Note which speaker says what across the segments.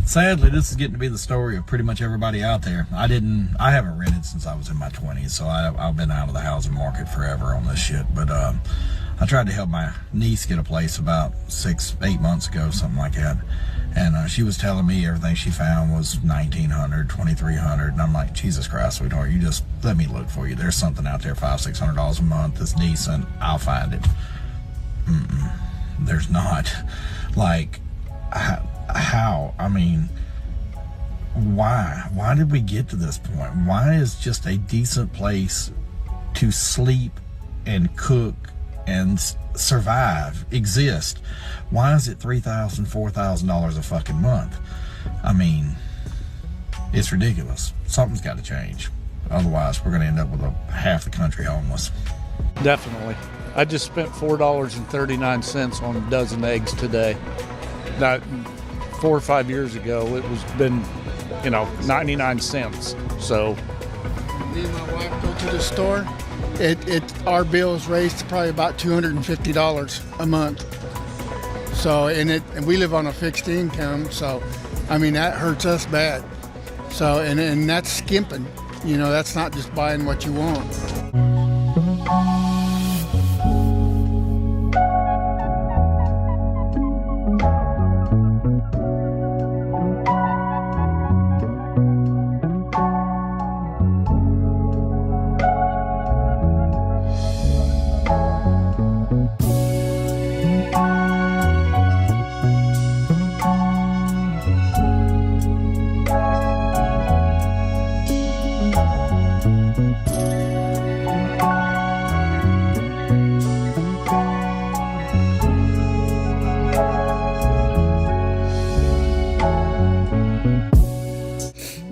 Speaker 1: Sadly, this is getting to be the story of pretty much everybody out there. I haven't rented since I was in my 20s, so I've been out of the housing market forever on this shit. But I tried to help my niece get a place about 6-8 months ago, something like that. And she was telling me everything she found was $1,900, $2,300, and I'm like, Jesus Christ, sweetheart, you just let me look for you. There's something out there, $500-$600 a month that's decent. I'll find it. There's not. Like, how? I mean, why? Why did we get to this point? Why is just a decent place to sleep and cook and survive exist? Why is it $3,000, $4,000 a fucking month? I mean, it's ridiculous. Something's got to change. Otherwise, we're going to end up with half the country homeless.
Speaker 2: Definitely. I just spent $4.39 on a dozen eggs today. Now, 4 or 5 years ago, it was been, 99 cents. So,
Speaker 3: me and my wife go to the store. Our bills raised to probably about $250 a month. So, and we live on a fixed income. So, I mean, that hurts us bad. So, and that's skimping. That's not just buying what you want.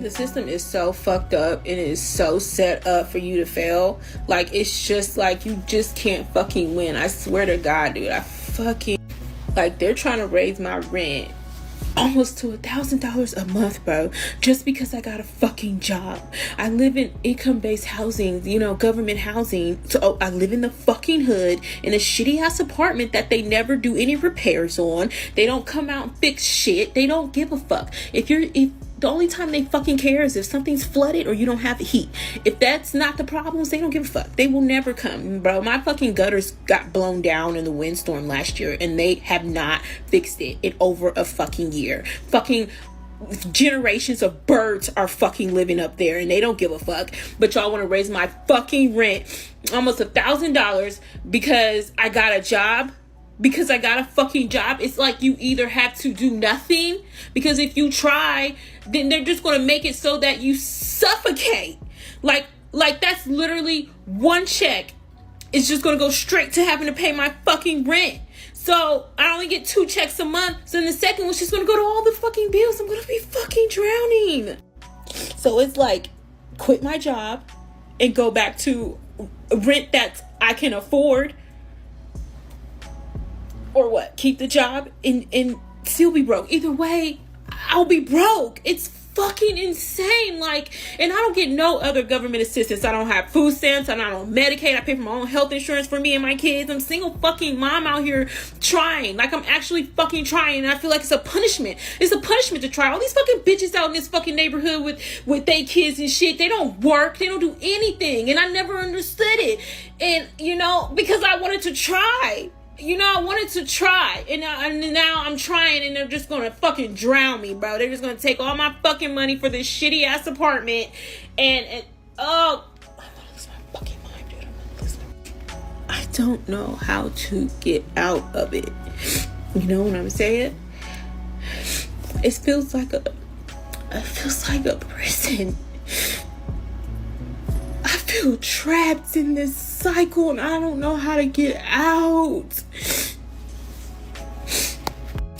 Speaker 4: System is so fucked up and it is so set up for you to fail. Like, it's just like you just can't fucking win. I swear to God, dude, they're trying to raise my rent almost to $1,000 a month, bro, just because I got a fucking job. I live in income-based housing, government housing. So I live in the fucking hood in a shitty ass apartment that they never do any repairs on. They don't come out and fix shit. They don't give a fuck. If the only time they fucking care is if something's flooded or you don't have the heat. If that's not the problems, they don't give a fuck. They will never come, bro. My fucking gutters got blown down in the windstorm last year and they have not fixed it in over a fucking year. Fucking generations of birds are fucking living up there and they don't give a fuck. But y'all want to raise my fucking rent almost $1,000 because I got a job? Because I got a fucking job? It's like you either have to do nothing, because if you try, then they're just going to make it so that you suffocate. Like that's literally one check. It's just going to go straight to having to pay my fucking rent. So I only get 2 checks a month. So then the second one's just going to go to all the fucking bills. I'm going to be fucking drowning. So it's like, quit my job and go back to rent that I can afford. Or what? Keep the job and still be broke. Either way, I'll be broke. It's fucking insane. And I don't get no other government assistance. I don't have food stamps and I don't Medicaid. I pay for my own health insurance for me and my kids. I'm single fucking mom out here trying. I'm actually fucking trying. And I feel like it's a punishment. It's a punishment to try. All these fucking bitches out in this fucking neighborhood with their kids and shit. They don't work. They don't do anything. And I never understood it. And, because I wanted to try. I wanted to try, and now I'm trying, and they're just gonna fucking drown me, bro. They're just gonna take all my fucking money for this shitty ass apartment, and oh, I'm gonna lose my fucking mind, dude. I'm gonna lose my... I don't know how to get out of it. You know what I'm saying? It feels like a prison. I feel trapped in this cycle and I don't know how to get out.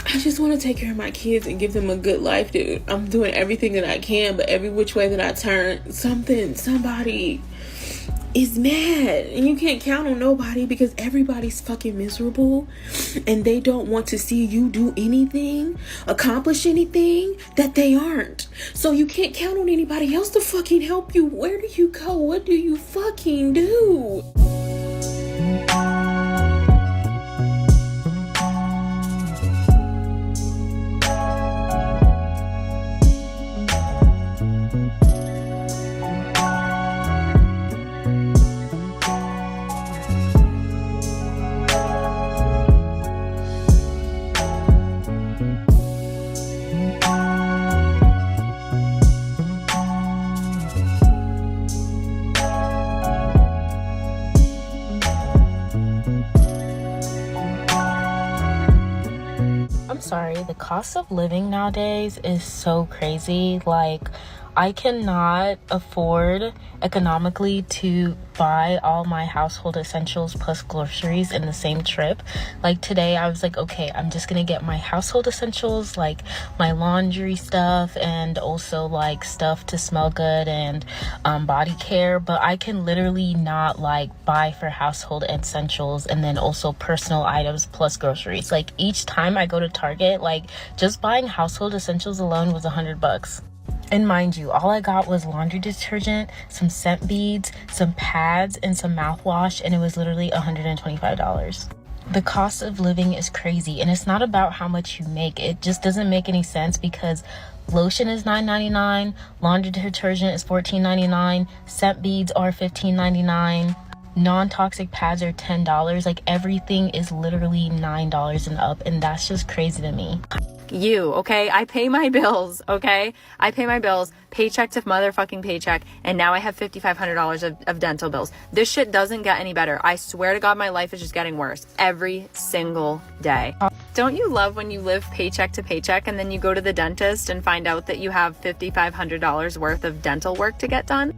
Speaker 4: I just want to take care of my kids and give them a good life, dude. I'm doing everything that I can, but every which way that I turn, somebody is mad. And you can't count on nobody because everybody's fucking miserable and they don't want to see you do anything, accomplish anything that they aren't. So you can't count on anybody else to fucking help you. Where do you go? What do you fucking do?
Speaker 5: cost of living nowadays is so crazy. Like, I cannot afford economically to buy all my household essentials plus groceries in the same trip. Like today I was like, okay, I'm just gonna get my household essentials, like my laundry stuff, and also like stuff to smell good and body care. But I can literally not like buy for household essentials and then also personal items plus groceries. Like each time I go to Target, like just buying household essentials alone was $100. And mind you, all I got was laundry detergent, some scent beads, some pads, and some mouthwash, and it was literally $125. The cost of living is crazy, and it's not about how much you make. It just doesn't make any sense because lotion is $9.99, laundry detergent is $14.99, scent beads are $15.99, non-toxic pads are $10. Like everything is literally $9 and up, and that's just crazy to me.
Speaker 6: Okay? I pay my bills, okay? I pay my bills, paycheck to motherfucking paycheck, and now I have $5,500 of dental bills. This shit doesn't get any better. I swear to God, my life is just getting worse every single day. Don't you love when you live paycheck to paycheck and then you go to the dentist and find out that you have $5,500 worth of dental work to get done?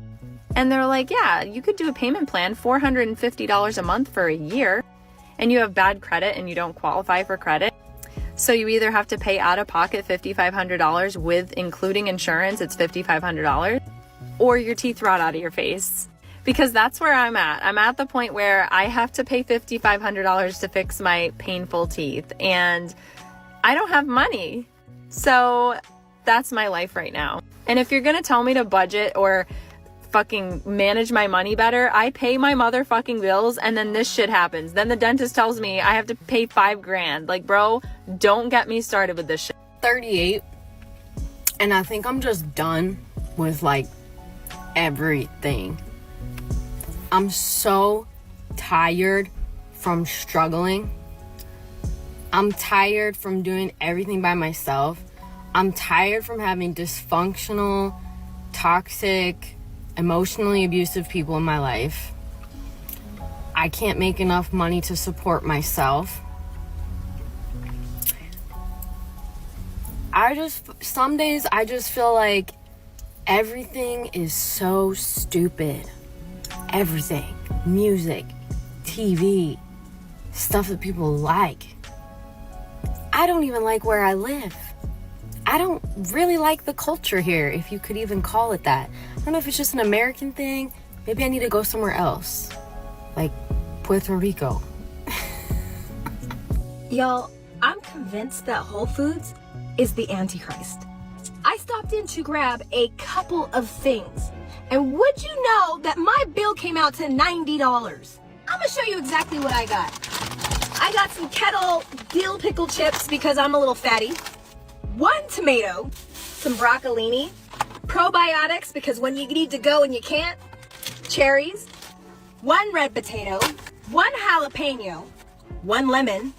Speaker 6: And they're like, yeah, you could do a payment plan, $450 a month for a year, and you have bad credit and you don't qualify for credit. So you either have to pay out of pocket $5,500 with including insurance, it's $5,500, or your teeth rot out of your face. Because that's where I'm at. I'm at the point where I have to pay $5,500 to fix my painful teeth, and I don't have money. So that's my life right now. And if you're gonna tell me to budget or fucking manage my money better, I pay my motherfucking bills, and then this shit happens. Then the dentist tells me I have to pay $5,000. Like, bro, don't get me started with this shit.
Speaker 7: 38, and I think I'm just done with like everything. I'm so tired from struggling. I'm tired from doing everything by myself. I'm tired from having dysfunctional, toxic, emotionally abusive people in my life. I can't make enough money to support myself. Some days I just feel like everything is so stupid. Everything. Music, TV, stuff that people like. I don't even like where I live. I don't really like the culture here, if you could even call it that. I don't know if it's just an American thing. Maybe I need to go somewhere else, like Puerto Rico.
Speaker 8: Y'all, I'm convinced that Whole Foods is the Antichrist. I stopped in to grab a couple of things, and would you know that my bill came out to $90? I'm gonna show you exactly what I got. I got some Kettle dill pickle chips because I'm a little fatty. 1 tomato, some broccolini, probiotics because when you need to go and you can't, cherries, 1 red potato, 1 jalapeno, 1 lemon,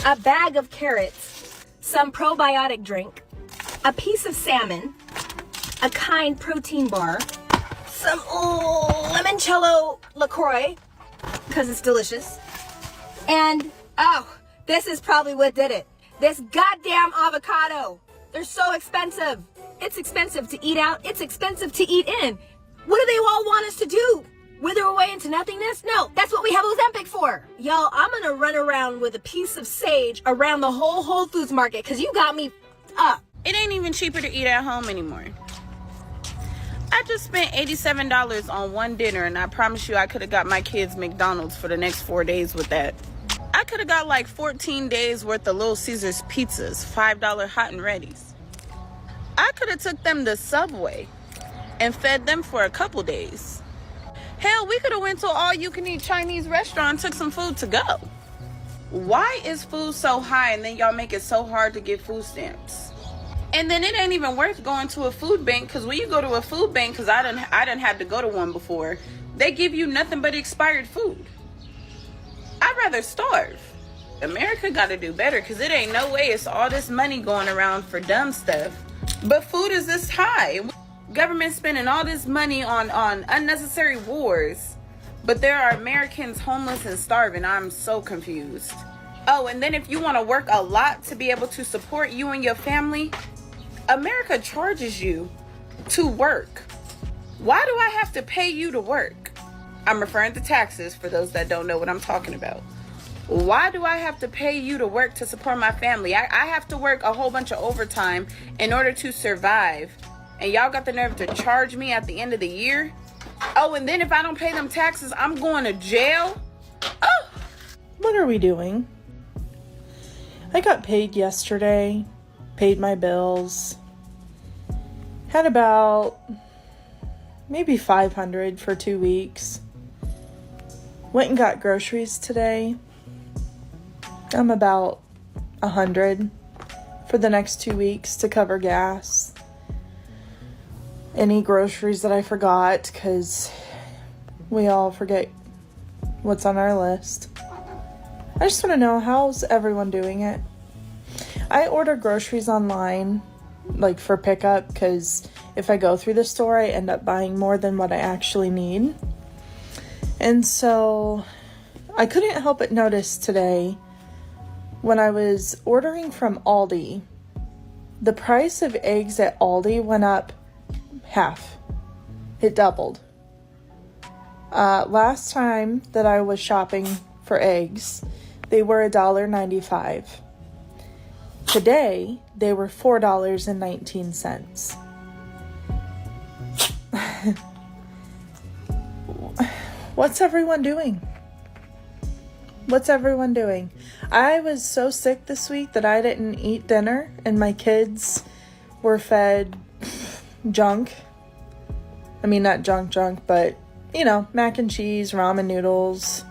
Speaker 8: a bag of carrots, some probiotic drink, a piece of salmon, a Kind protein bar, some limoncello LaCroix because it's delicious, and this is probably what did it. This goddamn avocado. They're so expensive. It's expensive to eat out. It's expensive to eat in. What do they all want us to do? Wither away into nothingness? No, that's what we have Ozempic for. Y'all, I'm gonna run around with a piece of sage around the whole Whole Foods market because you got me up.
Speaker 9: It ain't even cheaper to eat at home anymore. I just spent $87 on one dinner, and I promise you I could have got my kids McDonald's for the next 4 days with that. I could have got like 14 days worth of Little Caesars pizzas, $5 hot and ready's. I could have took them to Subway and fed them for a couple days. Hell, we could have went to all you can eat Chinese restaurant and took some food to go. Why is food so high and then y'all make it so hard to get food stamps? And then it ain't even worth going to a food bank, because when you go to a food bank, because I done had to go to one before, they give you nothing but expired food. I'd rather starve. America got to do better, because it ain't no way it's all this money going around for dumb stuff. But food is this high. Government spending all this money on unnecessary wars. But there are Americans homeless and starving. I'm so confused. Oh, and then if you want to work a lot to be able to support you and your family, America charges you to work. Why do I have to pay you to work? I'm referring to taxes for those that don't know what I'm talking about. Why do I have to pay you to work to support my family? I have to work a whole bunch of overtime in order to survive. And y'all got the nerve to charge me at the end of the year? Oh, and then if I don't pay them taxes, I'm going to jail? Oh!
Speaker 10: What are we doing? I got paid yesterday, paid my bills, had about maybe $500 for 2 weeks. Went and got groceries today. I'm about $100 for the next 2 weeks to cover gas. Any groceries that I forgot, because we all forget what's on our list. I just want to know, how's everyone doing it? I order groceries online, like for pickup, because if I go through the store, I end up buying more than what I actually need. And so I couldn't help but notice today when I was ordering from Aldi, the price of eggs at Aldi went up half. It doubled. Last time that I was shopping for eggs, they were $1.95. Today, they were $4.19. What's everyone doing? What's everyone doing? I was so sick this week that I didn't eat dinner, and my kids were fed junk. I mean, not junk, but, you know, mac and cheese, ramen noodles,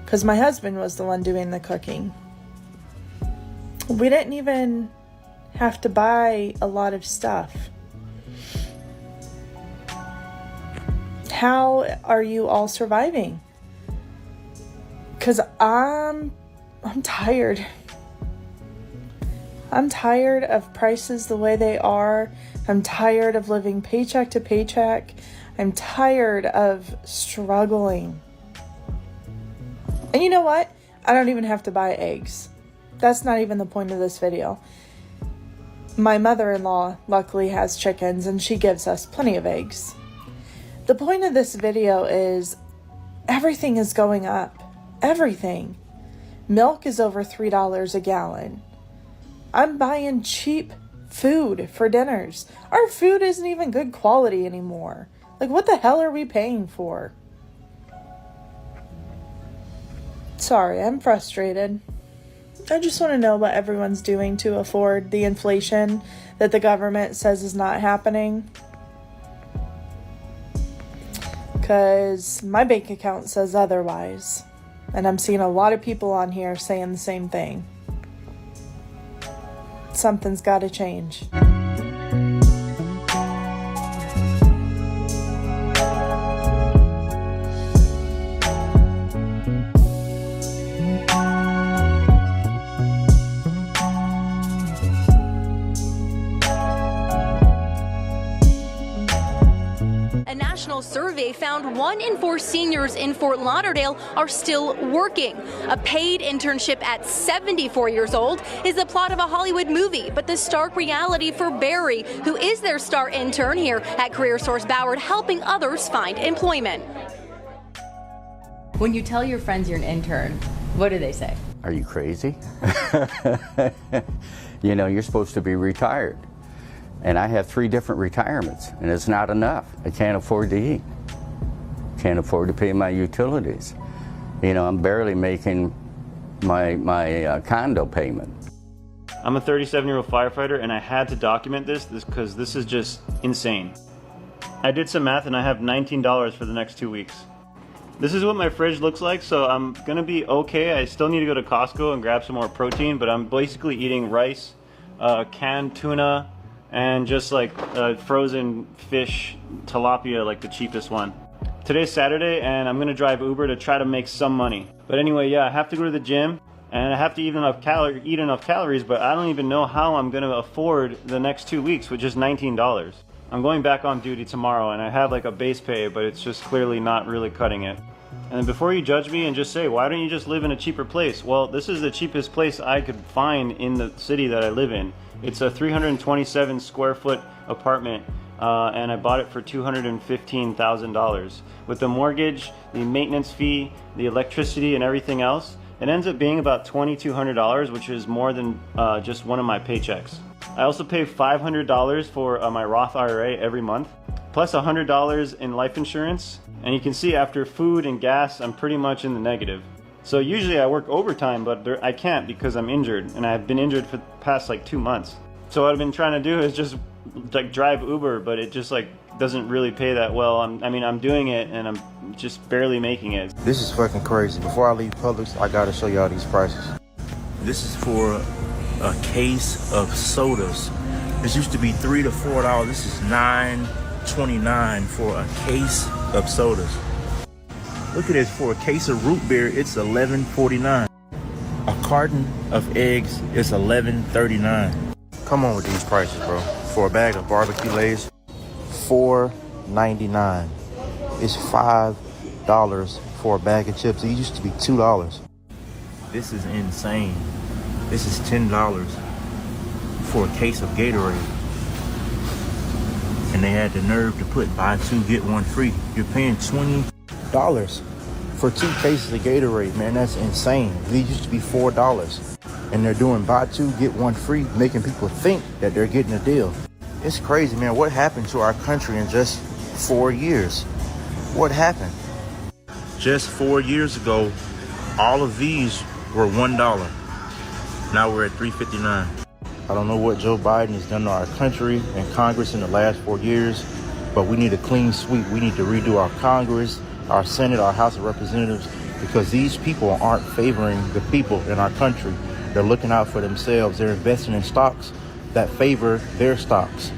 Speaker 10: because my husband was the one doing the cooking. We didn't even have to buy a lot of stuff. How are you all surviving? Because I'm tired. I'm tired of prices the way they are. I'm tired of living paycheck to paycheck. I'm tired of struggling. And you know what? I don't even have to buy eggs. That's not even the point of this video. My mother-in-law luckily has chickens, and she gives us plenty of eggs. The point of this video is everything is going up. Everything. Milk is over $3 a gallon. I'm buying cheap food for dinners. Our food isn't even good quality anymore. Like, what the hell are we paying for? Sorry, I'm frustrated. I just want to know what everyone's doing to afford the inflation that the government says is not happening. Because my bank account says otherwise. And I'm seeing a lot of people on here saying the same thing. Something's got to change.
Speaker 11: Survey found 1 in 4 seniors in Fort Lauderdale are still working. A paid internship at 74 years old is the plot of a Hollywood movie, but the stark reality for Barry, who is their star intern here at CareerSource Ballard, helping others find employment.
Speaker 6: When you tell your friends you're an intern, what do they say?
Speaker 12: Are you crazy? You know, you're supposed to be retired. And I have 3 different retirements, and it's not enough. I can't afford to eat. Can't afford to pay my utilities. You know, I'm barely making my condo payment.
Speaker 13: I'm a 37-year-old firefighter, and I had to document this because this is just insane. I did some math, and I have $19 for the next 2 weeks. This is what my fridge looks like, so I'm gonna be okay. I still need to go to Costco and grab some more protein, but I'm basically eating rice, canned tuna, and just like frozen fish, tilapia, like the cheapest one. Today's Saturday, and I'm gonna drive Uber to try to make some money. But anyway, yeah, I have to go to the gym, and I have to eat enough calories, but I don't even know how I'm gonna afford the next 2 weeks with just $19. I'm going back on duty tomorrow, and I have like a base pay, but it's just clearly not really cutting it. And before you judge me and just say, why don't you just live in a cheaper place? Well, this is the cheapest place I could find in the city that I live in. It's a 327 square foot apartment, and I bought it for $215,000. With the mortgage, the maintenance fee, the electricity, and everything else, it ends up being about $2,200, which is more than just one of my paychecks. I also pay $500 for my Roth IRA every month, plus $100 in life insurance. And you can see after food and gas, I'm pretty much in the negative. So usually I work overtime, but I can't because I'm injured, and I've been injured for the past like 2 months. So what I've been trying to do is just like drive Uber, but it just like doesn't really pay that well. I'm doing it and I'm just barely making it.
Speaker 14: This is fucking crazy. Before I leave Publix, I gotta show y'all these prices. This is for a case of sodas. This used to be $3 to $4. This is $9.29 for a case of sodas. Look at this, for a case of root beer, it's $11.49. A carton of eggs is $11.39. Come on with these prices, bro. For a bag of barbecue Lay's, $4.99. It's $5 for a bag of chips. It used to be $2. This is insane. This is $10 for a case of Gatorade. And they had the nerve to put buy two, get one free. You're paying $20 for 2 cases of Gatorade, man. That's insane. These used to be $4. And they're doing buy two, get one free, making people think that they're getting a deal. It's crazy, man. What happened to our country in just 4 years? What happened? Just 4 years ago, all of these were $1. Now we're at $3.59. I don't know what Joe Biden has done to our country and Congress in the last 4 years, but we need a clean sweep. We need to redo our Congress, our Senate, our House of Representatives, because these people aren't favoring the people in our country. They're looking out for themselves. They're investing in stocks that favor their stocks.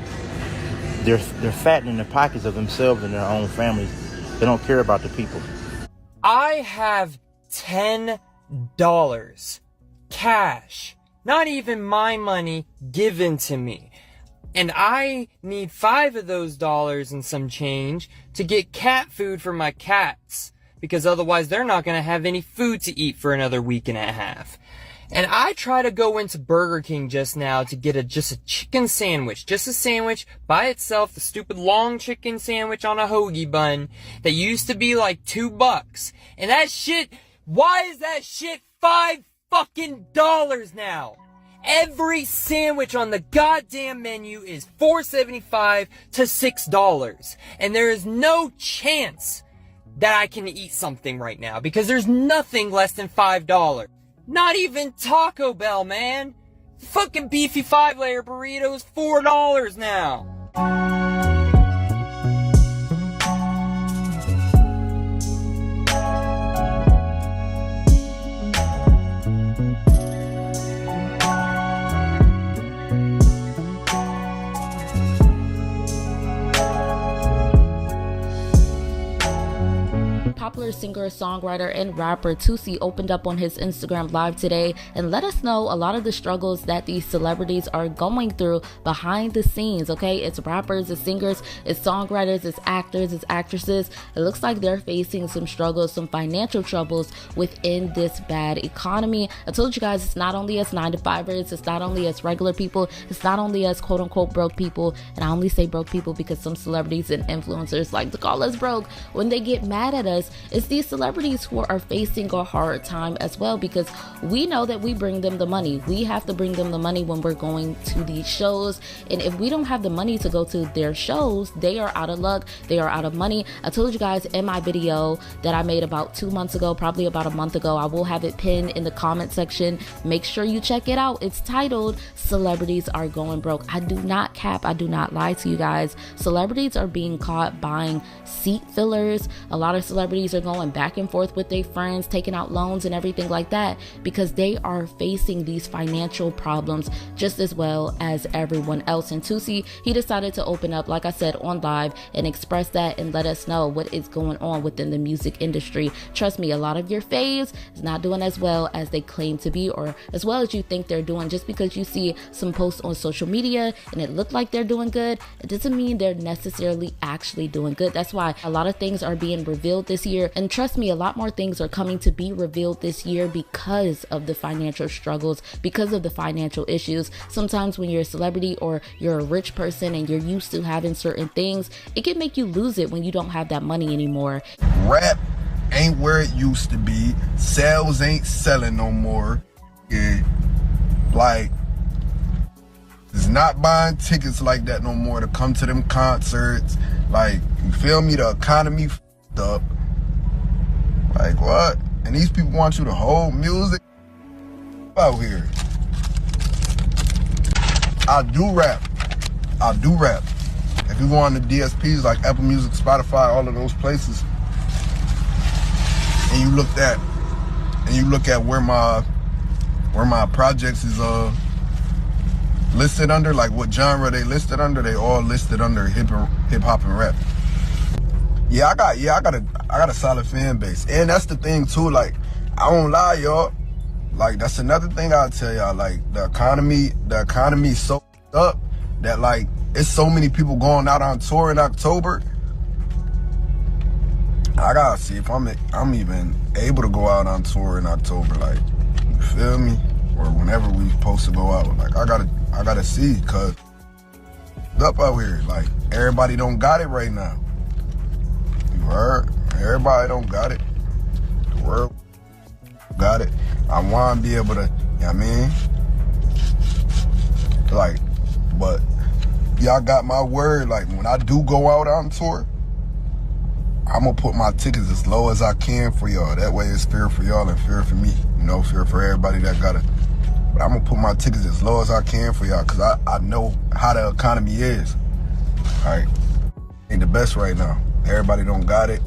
Speaker 14: They're fattening the pockets of themselves and their own families. They don't care about the people.
Speaker 15: I have $10 cash, not even my money, given to me. And I need 5 of those dollars and some change to get cat food for my cats, because otherwise they're not going to have any food to eat for another week and a half. And I try to go into Burger King just now to get just a chicken sandwich. Just a sandwich by itself, the stupid long chicken sandwich on a hoagie bun that used to be like $2. And that shit, why is that shit $5 now? Every sandwich on the goddamn menu is $4.75 to $6. And there is no chance that I can eat something right now because there's nothing less than $5. Not even Taco Bell, man. Fucking beefy 5-layer burrito is $4 now.
Speaker 16: Popular singer, songwriter, and rapper Toosii opened up on his Instagram live today and let us know a lot of the struggles that these celebrities are going through behind the scenes. Okay, it's rappers, it's singers, it's songwriters, it's actors, it's actresses. It looks like they're facing some struggles, some financial troubles within this bad economy. I told you guys, it's not only us 9-to-5ers, it's not only us regular people, it's not only us quote unquote broke people. And I only say broke people because some celebrities and influencers like to call us broke when they get mad at us. It's these celebrities who are facing a hard time as well, because we know that we bring them the money. We have to bring them the money when we're going to these shows. And if we don't have the money to go to their shows, they are out of luck. They are out of money. I told you guys in my video that I made about 2 months ago, probably about a month ago. I will have it pinned in the comment section. Make sure you check it out. It's titled Celebrities Are Going Broke. I do not cap. I do not lie to you guys. Celebrities are being caught buying seat fillers. A lot of celebrities are going back and forth with their friends, taking out loans and everything like that, because they are facing these financial problems just as well as everyone else. And Toosii, he decided to open up, like I said, on live and express that and let us know what is going on within the music industry. Trust me, a lot of your faves is not doing as well as they claim to be, or as well as you think they're doing. Just because you see some posts on social media and it looked like they're doing good, it doesn't mean they're necessarily actually doing good. That's why a lot of things are being revealed this year year. And trust me, a lot more things are coming to be revealed this year because of the financial struggles, because of the financial issues. Sometimes when you're a celebrity or you're a rich person and you're used to having certain things, it can make you lose it when you don't have that money anymore.
Speaker 17: Rap ain't where it used to be. Sales ain't selling no more. Yeah. Like, it's not buying tickets like that no more to come to them concerts. Like, you feel me? The economy f***ed up. Like, what? And these people want you to hold music out here. I do rap. If you go on the DSPs like Apple Music, Spotify, all of those places, and you look at where my projects is listed under, like what genre they listed under, they all listed under hip hop and rap. I got a solid fan base. And that's the thing too, like, I won't lie, y'all. Like, that's another thing I'll tell y'all. Like, the economy is so up that, like, it's so many people going out on tour in October. I gotta see if I'm even able to go out on tour in October, like, you feel me? Or whenever we supposed to go out. Like, I gotta see, cause up out here, like, everybody don't got it right now. You heard? Everybody don't got it. The world got it. I wanna be able to, you know what I mean? Like, but y'all got my word, like, when I do go out on tour, I'm gonna put my tickets as low as I can for y'all. That way it's fair for y'all and fair for me. You know, fair for everybody that got it. But I'm gonna put my tickets as low as I can for y'all, cause I know how the economy is. All right, ain't the best right now. Everybody don't got it.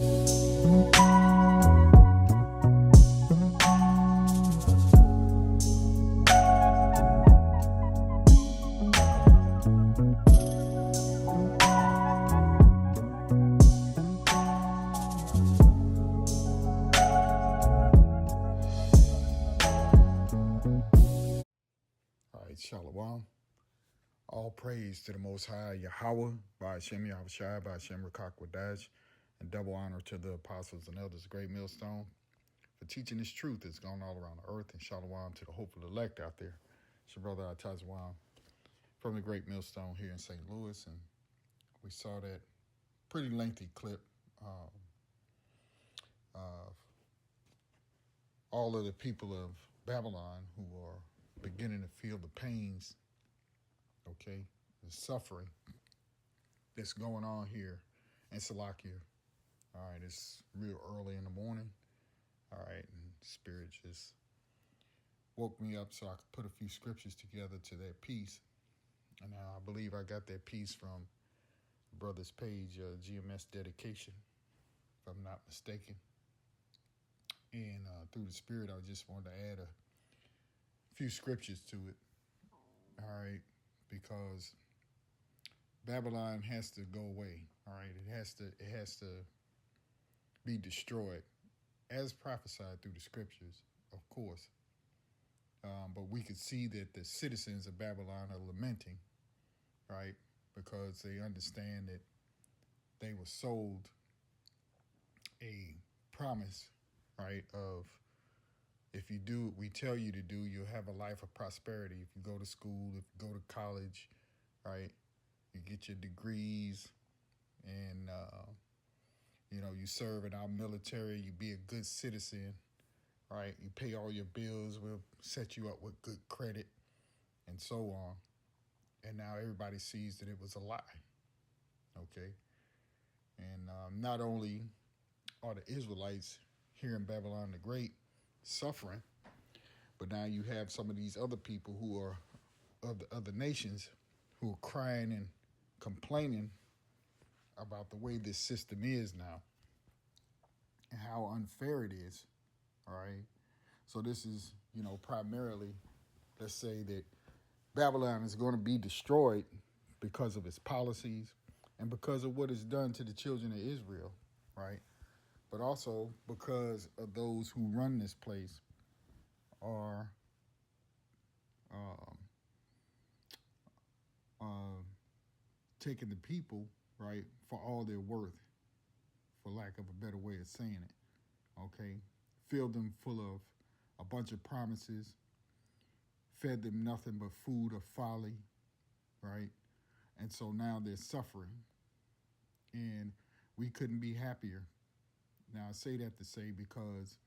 Speaker 18: Shalom. All praise to the Most High Yahweh, by Hashem Yahushai, by Hashem Rakak Wadash, and double honor to the apostles and elders of Great Millstone for teaching this truth that's gone all around the earth, and shalom to the hopeful elect out there. It's your brother Atazawam from the Great Millstone here in St. Louis, and we saw that pretty lengthy clip of all of the people of Babylon who are beginning to feel the pains, okay, the suffering that's going on here in Salakia. All right, it's real early in the morning. All right, and Spirit just woke me up so I could put a few scriptures together to that piece. And I believe I got that piece from the brother's page, GMS Dedication, if I'm not mistaken. And through the Spirit, I just wanted to add a few scriptures to it, all right, because Babylon has to go away, all right. It has to be destroyed, as prophesied through the scriptures, of course. But we could see that the citizens of Babylon are lamenting, right, because they understand that they were sold a promise, right, of if you do what we tell you to do, you'll have a life of prosperity. If you go to school, if you go to college, right, you get your degrees, and, you serve in our military, you be a good citizen, right? You pay all your bills, we'll set you up with good credit, and so on. And now everybody sees that it was a lie, okay? And not only are the Israelites here in Babylon the Great suffering, but now you have some of these other people who are of the other nations who are crying and complaining about the way this system is now and how unfair it is, all right? So this is, primarily, let's say that Babylon is going to be destroyed because of its policies and because of what it's done to the children of Israel, right? But also because of those who run this place are taking the people, right, for all their worth, for lack of a better way of saying it. okay? Filled them full of a bunch of promises, fed them nothing but food of folly, right? And so now they're suffering. And we couldn't be happier. Now, I say that to say because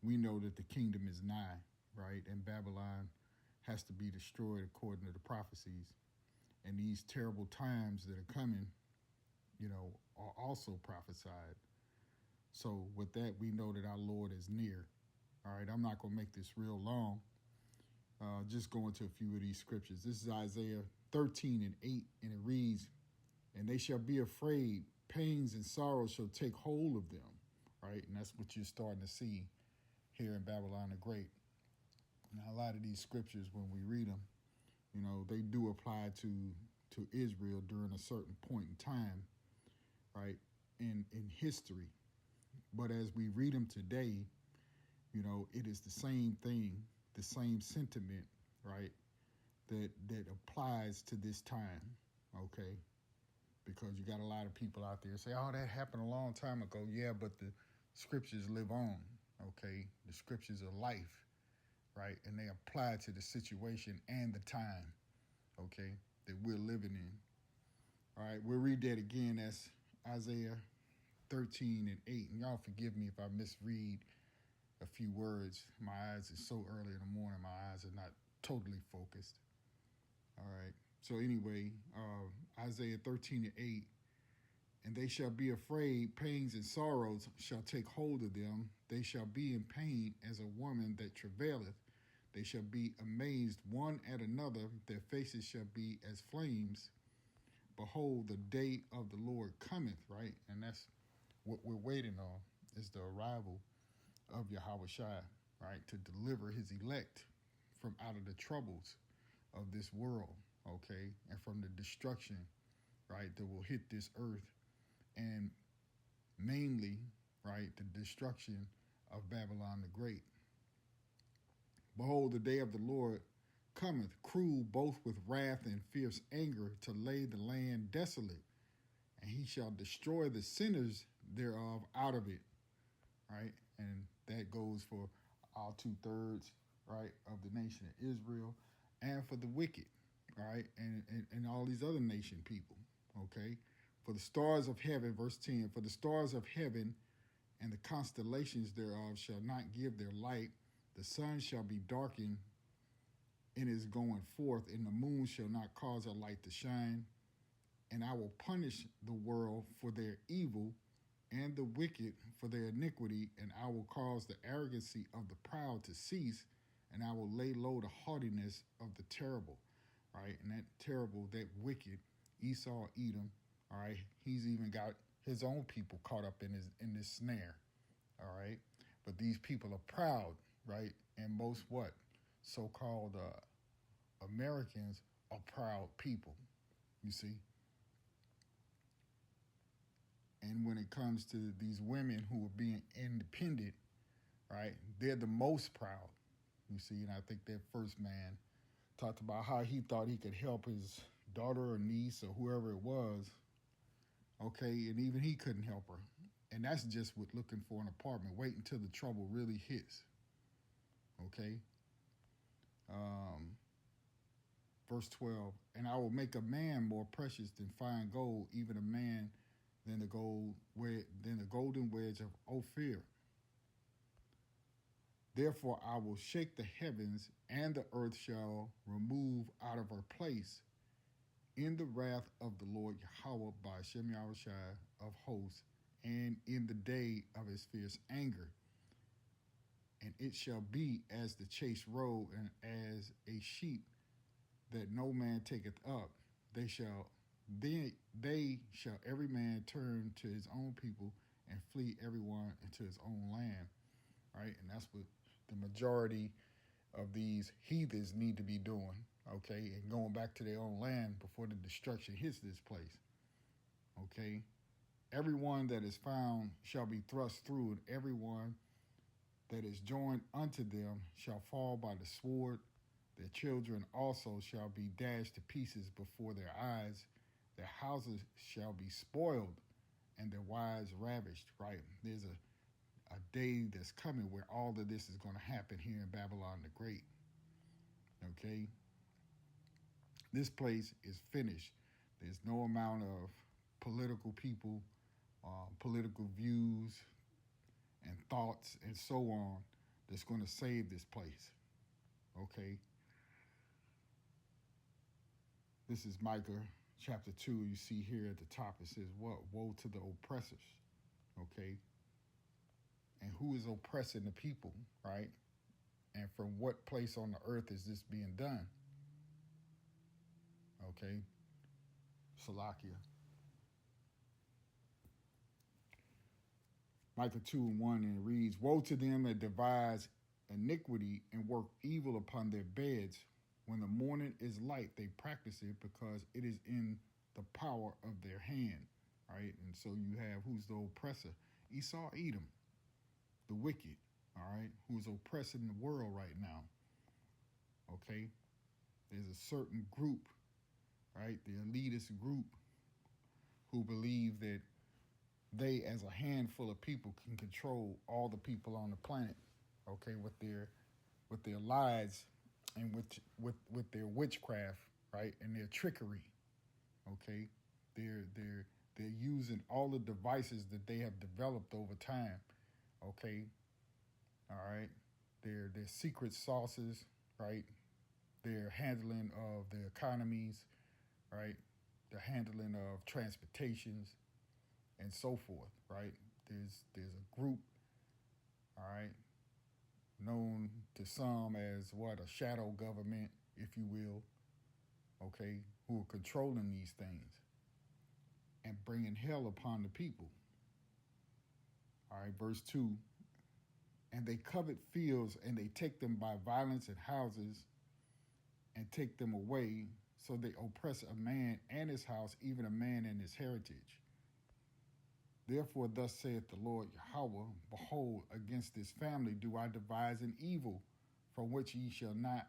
Speaker 18: we know that the kingdom is nigh, right? And Babylon has to be destroyed according to the prophecies. And these terrible times that are coming, you know, are also prophesied. So with that, we know that our Lord is near. All right, I'm not going to make this real long. Just go into a few of these scriptures. This is Isaiah 13:8, and it reads, "And they shall be afraid, pains and sorrows shall take hold of them." Right, and that's what you're starting to see here in Babylon the Great. Now, a lot of these scriptures, when we read them, you know, they do apply to Israel during a certain point in time, right, in history. But as we read them today, you know, it is the same thing, the same sentiment, right, that applies to this time, okay? Because you got a lot of people out there say, oh, that happened a long time ago. Yeah, but the scriptures live on, okay? The scriptures are life, right? And they apply to the situation and the time, okay, that we're living in. All right, we'll read that again. That's Isaiah 13:8. And y'all forgive me if I misread a few words. My eyes are so early in the morning, my eyes are not totally focused. All right. So anyway, Isaiah 13:8, "And they shall be afraid, pains and sorrows shall take hold of them. They shall be in pain as a woman that travaileth. They shall be amazed one at another. Their faces shall be as flames. Behold, the day of the Lord cometh," right? And that's what we're waiting on, is the arrival of Yahushua, right? To deliver his elect from out of the troubles of this world, okay? And from the destruction, right, that will hit this earth. And mainly, right, the destruction of Babylon the Great. "Behold, the day of the Lord cometh, cruel both with wrath and fierce anger, to lay the land desolate. And he shall destroy the sinners thereof out of it." Right? And that goes for all 2/3, right, of the nation of Israel, and for the wicked, right, and all these other nation people, okay? "For the stars of heaven," verse 10, "for the stars of heaven and the constellations thereof shall not give their light. The sun shall be darkened in his going forth, and the moon shall not cause her light to shine. And I will punish the world for their evil and the wicked for their iniquity, and I will cause the arrogancy of the proud to cease, and I will lay low the haughtiness of the terrible," right? And that terrible, that wicked, Esau, Edom, all right, he's even got his own people caught up in this snare, all right? But these people are proud, right? And most so-called Americans are proud people, you see? And when it comes to these women who are being independent, right, they're the most proud, you see. And I think that first man talked about how he thought he could help his daughter or niece or whoever it was, okay, and even he couldn't help her. And that's just with looking for an apartment. Wait until the trouble really hits, okay? Verse 12, "And I will make a man more precious than fine gold, even a man than the golden wedge of Ophir. Therefore I will shake the heavens, and the earth shall remove out of her place in the wrath of the Lord Yahweh by Hashem Yahushua of hosts, and in the day of his fierce anger. And it shall be as the chased roe, and as a sheep that no man taketh up. They shall every man turn to his own people, and flee everyone into his own land." Right? And that's what the majority of these heathens need to be doing, okay? And going back to their own land before the destruction hits this place, okay? "Everyone that is found shall be thrust through, and everyone that is joined unto them shall fall by the sword. Their children also shall be dashed to pieces before their eyes. Their houses shall be spoiled, and their wives ravished," right? There's a a day that's coming where all of this is going to happen here in Babylon the Great. Okay? This place is finished. There's no amount of political people, political views and thoughts and so on that's going to save this place. Okay? This is Micah chapter 2. You see here at the top, it says, what? Woe to the oppressors. Okay? And who is oppressing the people, right? And from what place on the earth is this being done? Okay? Salakia. Micah 2:1, and it reads, woe to them that devise iniquity and work evil upon their beds. When the morning is light, they practice it because it is in the power of their hand, right? And so you have, who's the oppressor? Esau, Edom, the wicked, all right, who's oppressing the world right now, okay? There's a certain group, right, the elitist group, who believe that they, as a handful of people, can control all the people on the planet, okay, with their lies and with their witchcraft, right, and their trickery, okay? They're using all the devices that they have developed over time, okay? All right, their secret sauces, right? Their handling of the economies, right? The handling of transportations and so forth, right? There's a group, all right, known to some as what, a shadow government, if you will, okay, who are controlling these things and bringing hell upon the people. All right, verse 2, and they covet fields and they take them by violence and houses and take them away. So they oppress a man and his house, even a man and his heritage. Therefore, thus saith the Lord Yahweh, behold, against this family do I devise an evil, from which ye shall not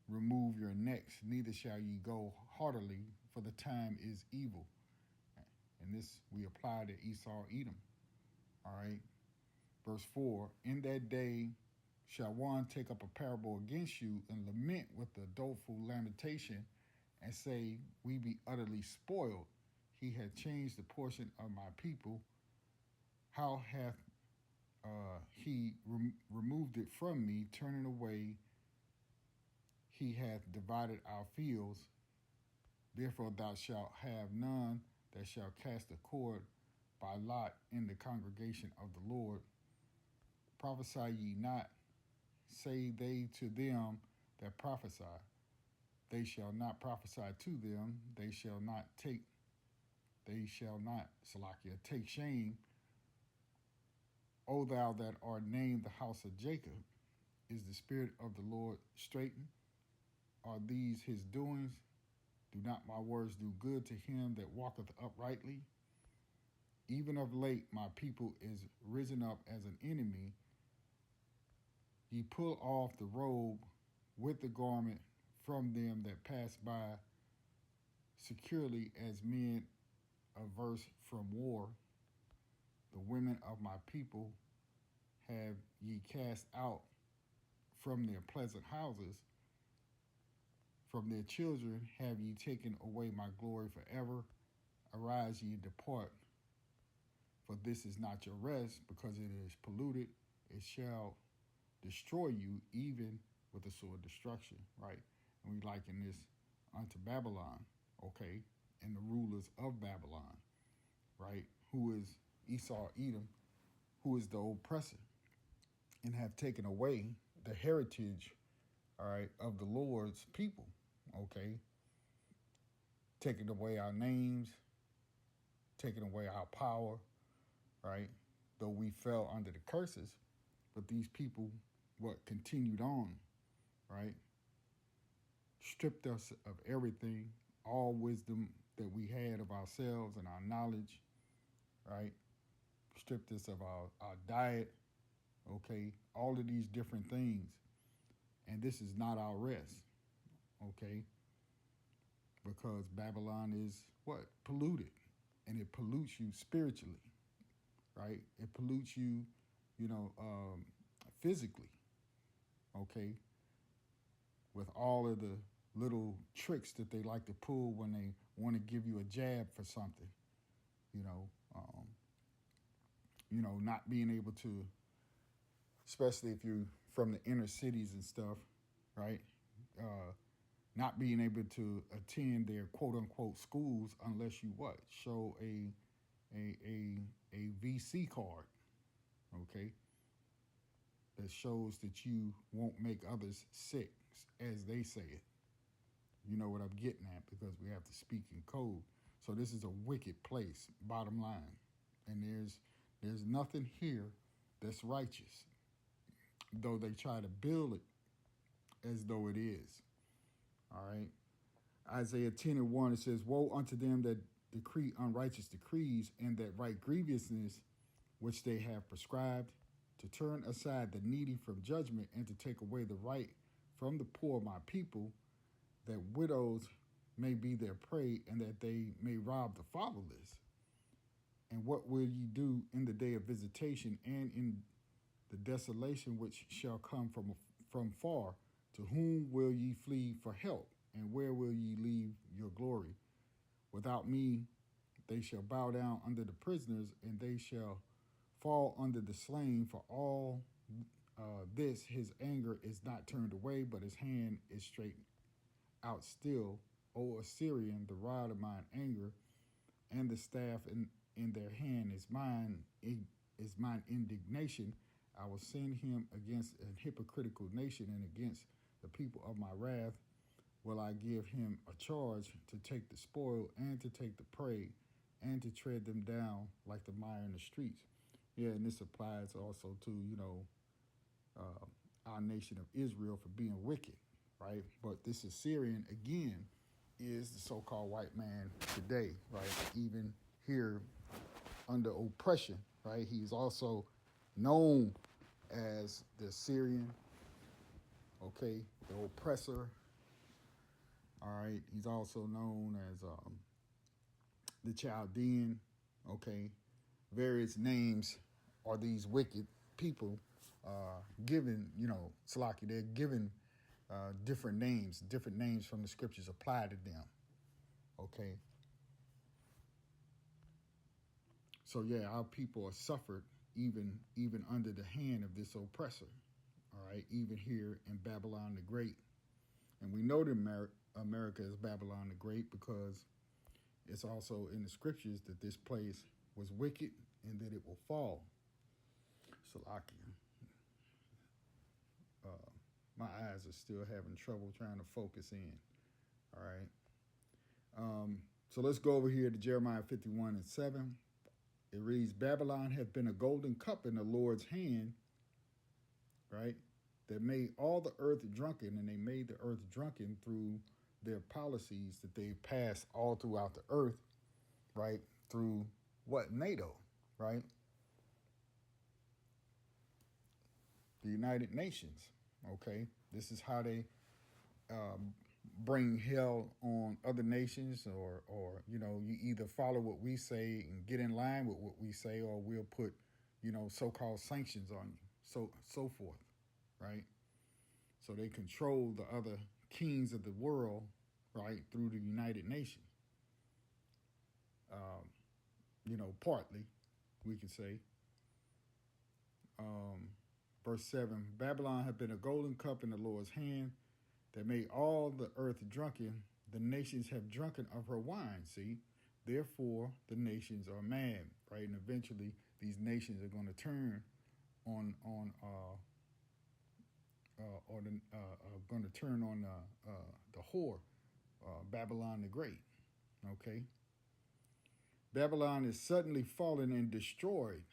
Speaker 18: remove your necks, neither shall ye go heartily, for the time is evil. And this we apply to Esau, Edom. All right. Verse 4, in that day shall one take up a parable against you and lament with a doleful lamentation and say, we be utterly spoiled. He hath changed the portion of my people. How hath he removed it from me, turning away? He hath divided our fields. Therefore thou shalt have none that shall cast a cord by lot in the congregation of the Lord. Prophesy ye not, say they to them that prophesy. They shall not prophesy to them, they shall not, Salakia, take shame. O thou that art named the house of Jacob, is the spirit of the Lord straitened? Are these his doings? Do not my words do good to him that walketh uprightly? Even of late my people is risen up as an enemy. Ye pull off the robe with the garment from them that pass by securely as men averse from war. The women of my people have ye cast out from their pleasant houses. From their children have ye taken away my glory forever. Arise ye and depart, for this is not your rest, because it is polluted. It shall destroy you even with the sword of destruction, right? And we liken this unto Babylon, okay, and the rulers of Babylon, right, who is Esau, Edom, who is the oppressor, and have taken away the heritage, all right, of the Lord's people, okay, taking away our names, taking away our power, right, though we fell under the curses, but these people, continued on, right, stripped us of everything, all wisdom that we had of ourselves and our knowledge, right, stripped us of our diet, okay, all of these different things, and this is not our rest, okay, because Babylon is polluted, and it pollutes you spiritually, right, it pollutes you, physically, okay, with all of the little tricks that they like to pull when they want to give you a jab for something, not being able to, especially if you're from the inner cities and stuff, right? Not being able to attend their quote unquote schools unless you show a VC card, okay, that shows that you won't make others sick, as they say it. You know what I'm getting at, because we have to speak in code. So this is a wicked place, bottom line. And there's nothing here that's righteous, though they try to build it as though it is. All right. Isaiah 10:1, it says, "Woe unto them that decree unrighteous decrees, and that write grievousness which they have prescribed, to turn aside the needy from judgment, and to take away the right from the poor of my people, that widows may be their prey, and that they may rob the fatherless. And what will ye do in the day of visitation, and in the desolation which shall come from far? To whom will ye flee for help? And where will ye leave your glory? Without me they shall bow down under the prisoners, and they shall fall under the slain. For all this his anger is not turned away, but his hand is straight out still. O Assyrian, the rod of mine anger, and the staff in their hand is mine indignation. I will send him against an hypocritical nation, and against the people of my wrath will I give him a charge, to take the spoil, and to take the prey, and to tread them down like the mire in the streets." Yeah, and this applies also to, our nation of Israel for being wicked, right? But this Assyrian, again, is the so-called white man today, right? Even here under oppression, right? He's also known as the Assyrian, okay, the oppressor. All right, he's also known as the Chaldean, okay. Various names are these wicked people given, Salaki, they're given different names from the scriptures apply to them, okay. So yeah, our people are suffered even under the hand of this oppressor, all right, even here in Babylon the Great. And we know that America is Babylon the Great because it's also in the scriptures that this place was wicked and that it will fall. Salakia. My eyes are still having trouble trying to focus in. All right. So let's go over here to Jeremiah 51:7. It reads, "Babylon hath been a golden cup in the Lord's hand," right, "that made all the earth drunken," and they made the earth drunken through their policies that they passed all throughout the earth, right, through what? NATO, right? The United Nations, okay? This is how they bring hell on other nations, or you either follow what we say and get in line with what we say, or we'll put, so-called sanctions on you, so forth, right? So they control the other kings of the world, right, through the United Nations. Partly, we could say. Verse 7, "Babylon hath been a golden cup in the Lord's hand, that made all the earth drunken. The nations have drunken of her wine." See, therefore the nations are mad, right? And eventually these nations are going to turn on the whore, Babylon the Great. Okay. "Babylon is suddenly fallen and destroyed.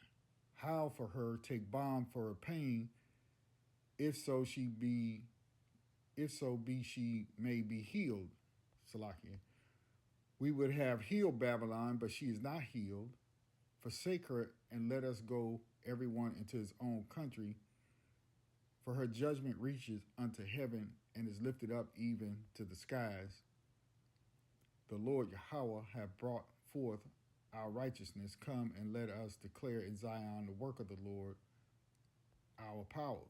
Speaker 18: Howl for her, take balm for her pain. If so be she may be healed." Salakia. "We would have healed Babylon, but she is not healed. Forsake her, and let us go everyone into his own country. For her judgment reaches unto heaven, and is lifted up even to the skies. The Lord Yahweh hath brought forth our righteousness. Come and let us declare in Zion the work of the Lord. our power,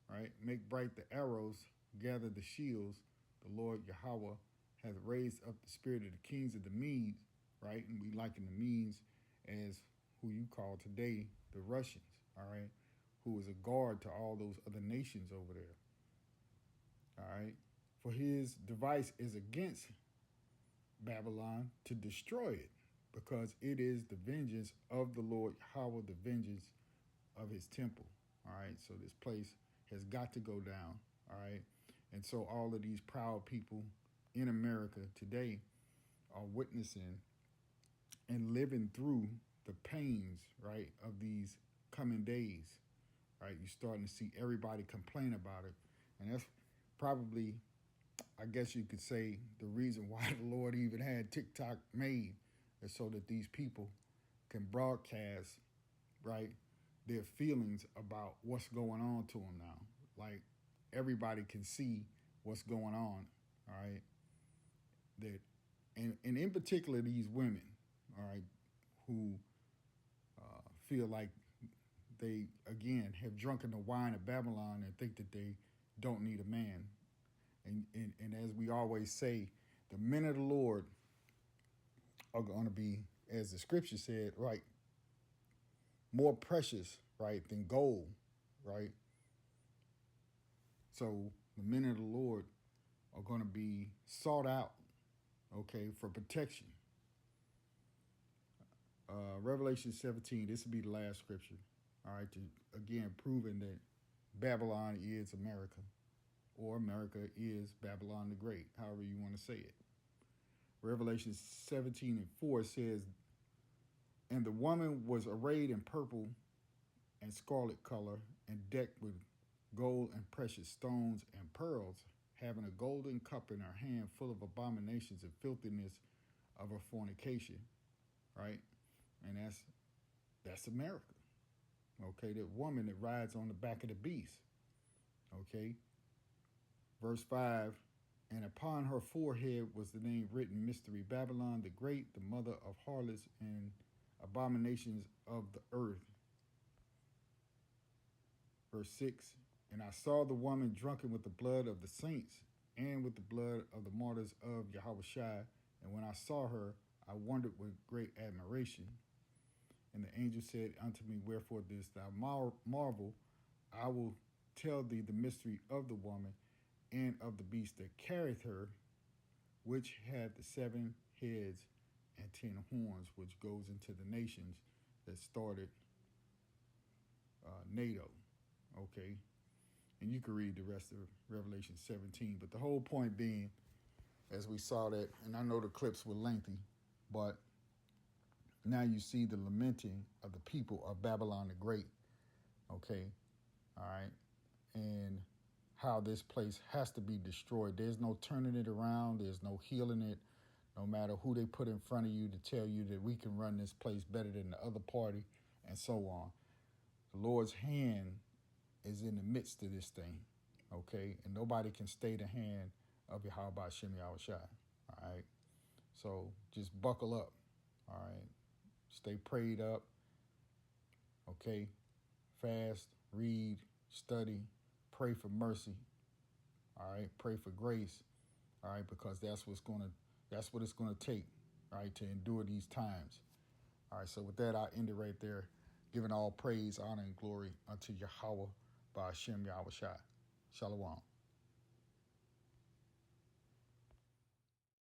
Speaker 18: right? Make bright the arrows, gather the shields. The Lord Yahweh hath raised up the spirit of the kings of the Medes, right? And we liken the Medes as who you call today the Russians, all right? Who is a guard to all those other nations over there, all right? For his device is against Babylon to destroy it, because it is the vengeance of the Lord Yahweh, the vengeance of his temple, all right? So this place has got to go down, all right? And so all of these proud people in America today are witnessing and living through the pains, right, of these coming days, right? You're starting to see everybody complain about it. And that's probably, I guess you could say, the reason why the Lord even had TikTok made, is so that these people can broadcast, right, their feelings about what's going on to them now. Like, everybody can see what's going on, all right? That, and in particular, these women, all right, who feel like they, again, have drunken the wine of Babylon and think that they don't need a man. And as we always say, the men of the Lord are going to be, as the scripture said, right, more precious, right, than gold, right? So the men of the Lord are going to be sought out, okay, for protection. Revelation 17, this will be the last scripture, all right, to, again, proving that Babylon is America, or America is Babylon the Great, however you want to say it. Revelation 17:4 says, and the woman was arrayed in purple and scarlet color and decked with gold and precious stones and pearls, having a golden cup in her hand full of abominations and filthiness of her fornication, right? And that's America, okay? That woman that rides on the back of the beast, okay? Verse 5, and upon her forehead was the name written, Mystery Babylon the Great, the mother of harlots and abominations of the earth. Verse 6, and I saw the woman drunken with the blood of the saints and with the blood of the martyrs of Yahushua. And when I saw her, I wondered with great admiration. And the angel said unto me, wherefore didst thou marvel? I will tell thee the mystery of the woman and of the beast that carrieth her, which had the 7 heads and 10 horns, which goes into the nations that started NATO, okay? And you can read the rest of Revelation 17. But the whole point being, as we saw that, and I know the clips were lengthy, but now you see the lamenting of the people of Babylon the Great, okay? All right? And how this place has to be destroyed. There's no turning it around. There's no healing it, no matter who they put in front of you to tell you that we can run this place better than the other party, and so on. The Lord's hand is in the midst of this thing, okay? And nobody can stay the hand of Yahweh Hashem Yahushua, all right? So just buckle up, all right? Stay prayed up, okay? Fast, read, study, pray for mercy, all right? Pray for grace, all right? Because that's what it's gonna take, all right, to endure these times. All right, so with that, I'll end it right there, giving all praise, honor, and glory unto Yahweh by Hashem Yahushua. Shalom.